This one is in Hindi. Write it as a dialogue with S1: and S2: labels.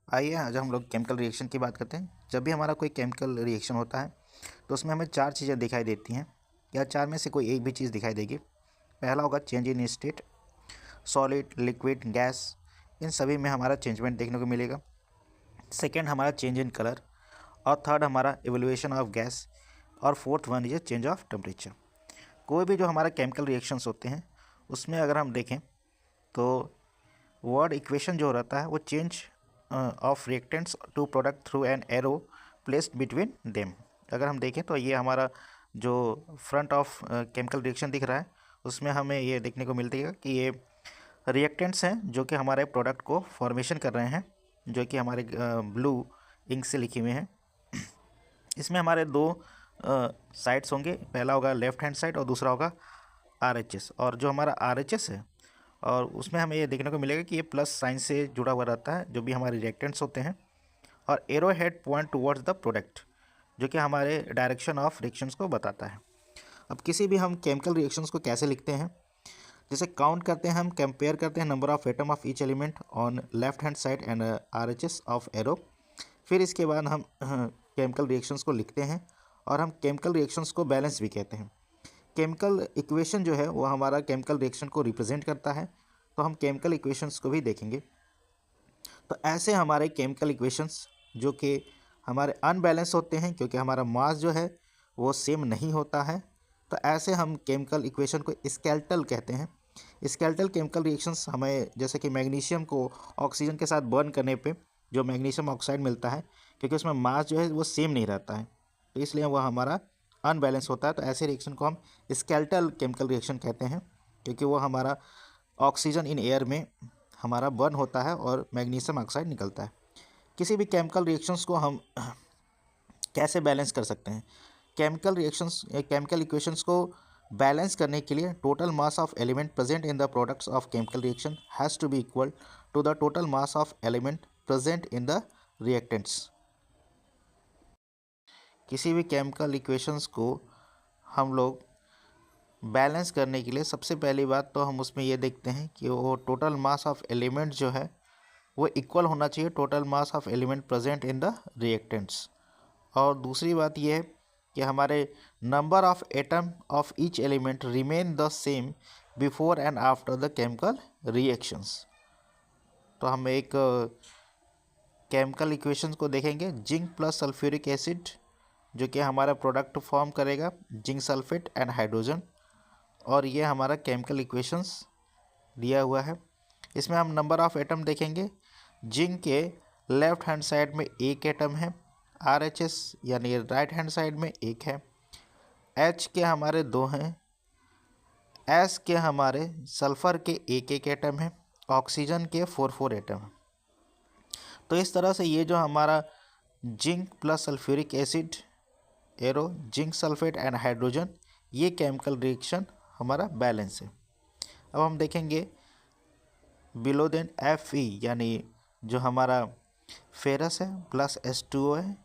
S1: आइए आज हम लोग केमिकल रिएक्शन की बात करते हैं। जब भी हमारा कोई केमिकल रिएक्शन होता है तो उसमें हमें चार चीज़ें दिखाई देती हैं, या चार में से कोई एक भी चीज़ दिखाई देगी। पहला होगा change in state, solid, liquid, gas, इन सभी में हमारा चेंजमेंट देखने को मिलेगा। सेकेंड हमारा चेंज इन कलर, और थर्ड हमारा इवोल्यूशन ऑफ गैस, और fourth one is change of temperature. कोई भी जो हमारा केमिकल रिएक्शंस होते हैं उसमें अगर हम देखें तो वर्ड इक्वेशन जो रहता है वो change of reactants to product through an arrow placed between them. अगर हम देखें तो ये हमारा जो फ्रंट ऑफ केमिकल रिएक्शन दिख रहा है उसमें हमें ये देखने को मिलती है कि ये रिएक्टेंट्स हैं जो कि हमारे प्रोडक्ट को फॉर्मेशन कर रहे हैं, जो कि हमारे ब्लू इंक से लिखे हुए हैं। इसमें हमारे दो साइड्स होंगे, पहला होगा लेफ्ट हैंड साइड और दूसरा होगा RHS। और जो हमारा RHS है और उसमें हमें ये देखने को मिलेगा कि ये प्लस साइन से जुड़ा हुआ रहता है जो भी हमारे रिएक्टेंट्स होते हैं, और arrow head point towards the product जो कि हमारे डायरेक्शन ऑफ रिएक्शंस को बताता है। अब किसी भी हम केमिकल रिएक्शंस को कैसे लिखते हैं, जैसे काउंट करते हैं, हम कंपेयर करते हैं number of atom of each element on left hand side and RHS of arrow. फिर इसके बाद हम केमिकल रिएक्शंस को लिखते हैं, और हम केमिकल रिएक्शंस को बैलेंस भी कहते हैं। केमिकल इक्वेशन जो है वो हमारा केमिकल रिएक्शन को रिप्रेजेंट करता है, तो हम केमिकल इक्वेशंस को भी देखेंगे। तो ऐसे हमारे केमिकल इक्वेशंस जो कि हमारे अनबैलेंस होते हैं क्योंकि हमारा मास जो है वो सेम नहीं होता है, तो ऐसे हम केमिकल इक्वेशन को स्केलेटल कहते हैं। स्केलेटल केमिकल रिएक्शंस हमें, जैसे कि मैग्नीशियम को ऑक्सीजन के साथ बर्न करने पे जो मैग्नीशियम ऑक्साइड मिलता है, क्योंकि उसमें मास जो है वो सेम नहीं रहता है, तो इसलिए वह हमारा अनबैलेंस होता है। तो ऐसे रिएक्शन को हम स्केलेटल केमिकल रिएक्शन कहते हैं, क्योंकि वो हमारा ऑक्सीजन इन एयर में हमारा बर्न होता है और मैग्नीशियम ऑक्साइड निकलता है। किसी भी केमिकल रिएक्शंस को हम कैसे बैलेंस कर सकते हैं? केमिकल इक्वेशंस को बैलेंस करने के लिए total mass of element present in the products of chemical reaction has to be equal to the total mass of element present in the reactants. किसी भी केमिकल इक्वेशंस को हम लोग बैलेंस करने के लिए सबसे पहली बात तो हम उसमें ये देखते हैं कि वो टोटल मास ऑफ एलिमेंट जो है वो इक्वल होना चाहिए total mass of element present in the reactants. और दूसरी बात यह है कि हमारे number of atom of each element remain the same before and after the chemical reactions. तो हम एक केमिकल इक्वेशंस को देखेंगे, जिंक प्लस सल्फ्यूरिक एसिड जो कि हमारा प्रोडक्ट फॉर्म करेगा जिंक सल्फेट एंड हाइड्रोजन, और ये हमारा केमिकल इक्वेशंस दिया हुआ है। इसमें हम नंबर ऑफ एटम देखेंगे। जिंक के लेफ्ट हैंड साइड में एक एटम है, RHS यानी राइट हैंड साइड में एक है, H के हमारे दो हैं, S के हमारे सल्फ़र के एक एक एटम है, ऑक्सीजन के 4 एटम हैं। तो इस तरह से ये जो हमारा zinc plus sulphuric acid, arrow, zinc sulphate and hydrogen, ये केमिकल रिएक्शन हमारा बैलेंस है। अब हम देखेंगे बिलो देन Fe यानी जो हमारा फेरस है प्लस H2O है,